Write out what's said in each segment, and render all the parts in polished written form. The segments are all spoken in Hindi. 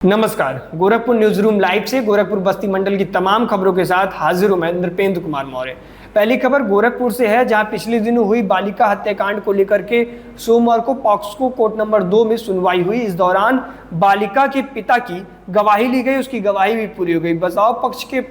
नमस्कार, गोरखपुर न्यूज रूम लाइव से गोरखपुर बस्ती मंडल की तमाम खबरों के साथ हाजिर हूं मैं नृपेंद्र कुमार मौर्य। पहली खबर गोरखपुर से है, जहां पिछले दिनों हुई बालिका हत्याकांड को लेकर के सोमवार को पॉक्सो कोर्ट नंबर 2 में सुनवाई हुई। इस दौरान बालिका के पिता की गवाही ली गई, उसकी गवाही भी पूरी हो गई। बचाव पक्ष के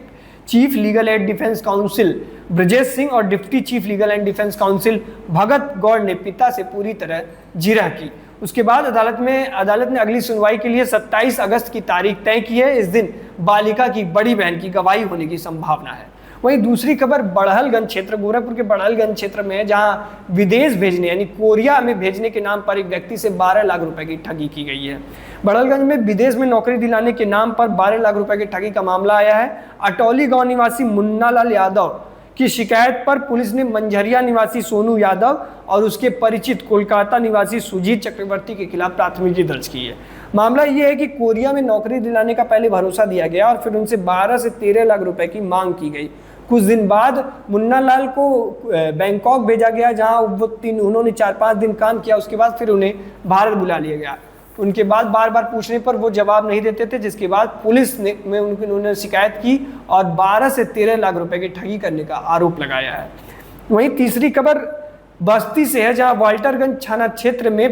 chief legal and defence counsel Brajesh Singh और deputy chief legal and defence counsel Bhagat Gaur ने पिता से पूरी तरह जिरह की। उसके बाद अदालत ने अगली सुनवाई के लिए 27 अगस्त की तारीख तय की है। इस दिन बालिका की बड़ी बहन की गवाही होने की संभावना है। वहीं दूसरी खबर बड़हलगंज क्षेत्र, गोरखपुर के बड़हलगंज क्षेत्र में है, जहां विदेश भेजने यानी कोरिया में भेजने के नाम पर एक व्यक्ति से 12 लाख रुपए की ठगी की गई है। बड़हलगंज में विदेश में नौकरी दिलाने के नाम पर 12 लाख रुपए की ठगी का मामला आया है। अटौली गांव निवासी मुन्नालाल यादव की शिकायत पर पुलिस ने मंझरिया निवासी सोनू यादव और उसके परिचित कोलकाता निवासी सुजीत चक्रवर्ती के खिलाफ प्राथमिकी दर्ज की है। मामला यह है कि कोरिया में नौकरी दिलाने का पहले भरोसा दिया गया और फिर उनसे 12 से 13 लाख रुपए की मांग की गई। कुछ दिन बाद मुन्नालाल को बैंकॉक भेजा गया, जहां उन्होंने 4-5 दिन काम किया। उसके बाद फिर उन्हें भारत बुला लिया गया। उनके बाद बार बार पूछने पर वो जवाब नहीं देते थे, जिसके बाद पुलिस ने उन्होंने शिकायत की और 12 से 13 लाख रुपए की ठगी करने का आरोप लगाया है। वहीं तीसरी खबर बस्ती से है, जहां वाल्टरगंज थाना क्षेत्र में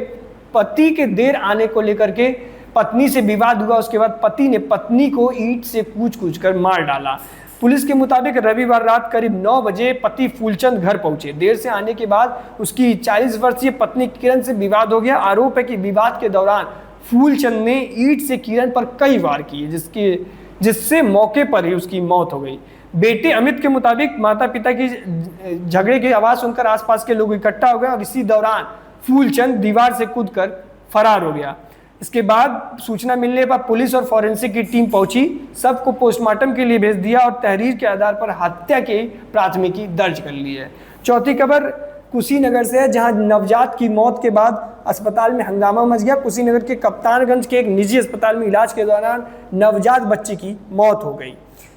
पति के देर आने को लेकर के पत्नी से विवाद हुआ। उसके बाद पति ने पत्नी को ईंट से कूच कर मार डाला। पुलिस के मुताबिक रविवार रात करीब 9 बजे पति फूलचंद घर पहुंचे। देर से आने के बाद उसकी 40 वर्षीय पत्नी किरण से विवाद हो गया। आरोप है कि विवाद के दौरान फूलचंद ने ईंट से किरण पर कई वार किए, जिससे मौके पर ही उसकी मौत हो गई। बेटे अमित के मुताबिक माता पिता की झगड़े की आवाज सुनकर आसपास के लोग इकट्ठा हो गए और इसी दौरान फूलचंद दीवार से कूदकर फरार हो गया। इसके बाद सूचना मिलने पर पुलिस और फॉरेंसिक की टीम पहुंची, सबको पोस्टमार्टम के लिए भेज दिया और तहरीर के आधार पर हत्या की प्राथमिकी दर्ज कर ली है। चौथी खबर कुशीनगर से है, जहां नवजात की मौत के बाद अस्पताल में हंगामा मच गया। कुशीनगर के कप्तानगंज के एक निजी अस्पताल में इलाज के दौरान नवजात बच्चे की मौत हो गई।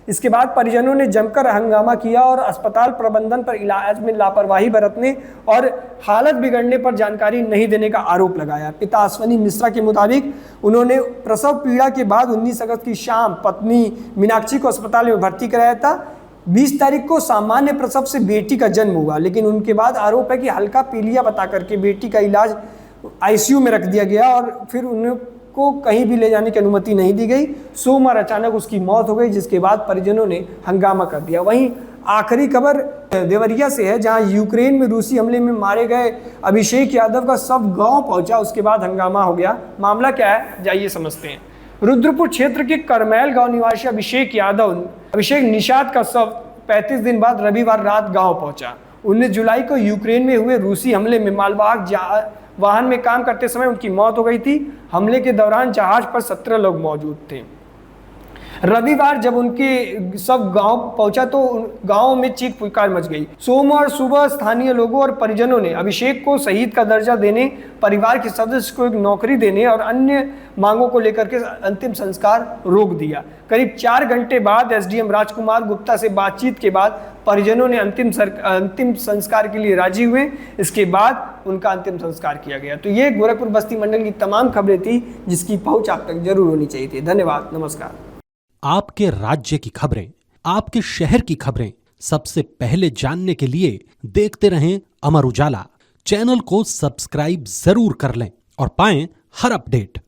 इसके बाद परिजनों ने जमकर हंगामा किया और अस्पताल प्रबंधन पर इलाज में लापरवाही बरतने और हालत बिगड़ने पर जानकारी नहीं देने का आरोप लगाया। पिता अश्वनी मिश्रा के मुताबिक उन्होंने प्रसव पीड़ा के बाद 19 अगस्त की शाम पत्नी मीनाक्षी को अस्पताल में भर्ती कराया था। 20 तारीख को सामान्य प्रसव से बेटी का जन्म हुआ, लेकिन उनके बाद आरोप है कि हल्का पीलिया बता करके बेटी का इलाज आईसीयू में रख दिया गया और फिर उनको कहीं भी ले जाने की अनुमति नहीं दी गई। सोमवार अचानक उसकी मौत हो गई, जिसके बाद परिजनों ने हंगामा कर दिया। वहीं आखिरी खबर देवरिया से है, जहां यूक्रेन में रूसी हमले में मारे गए अभिषेक यादव का शव गांव पहुंचा। उसके बाद हंगामा हो गया। मामला क्या है, जाइए समझते हैं। रुद्रपुर क्षेत्र के करमैल गांव निवासी अभिषेक निषाद का शव 35 दिन बाद रविवार रात गांव पहुंचा। 19 जुलाई को यूक्रेन में हुए रूसी हमले में मालवाहक वाहन में काम करते समय उनकी मौत हो गई थी। हमले के दौरान जहाज पर 17 लोग मौजूद थे। रविवार जब उनके सब गांव पहुंचा तो गांव में चीख पुकार मच गई। सोमवार सुबह स्थानीय लोगों और परिजनों ने अभिषेक को शहीद का दर्जा देने, परिवार के सदस्य को एक नौकरी देने और अन्य मांगों को लेकर के अंतिम संस्कार रोक दिया। करीब 4 घंटे बाद एसडीएम राजकुमार गुप्ता से बातचीत के बाद परिजनों ने अंतिम संस्कार के लिए राजी हुए। इसके बाद उनका अंतिम संस्कार किया गया। तो ये गोरखपुर बस्ती मंडल की तमाम खबरें थी, जिसकी पहुंच आप तक जरूर होनी चाहिए थी। धन्यवाद, नमस्कार। आपके राज्य की खबरें, आपके शहर की खबरें सबसे पहले जानने के लिए देखते रहें अमर उजाला। चैनल को सब्सक्राइब जरूर कर लें और पाएं हर अपडेट।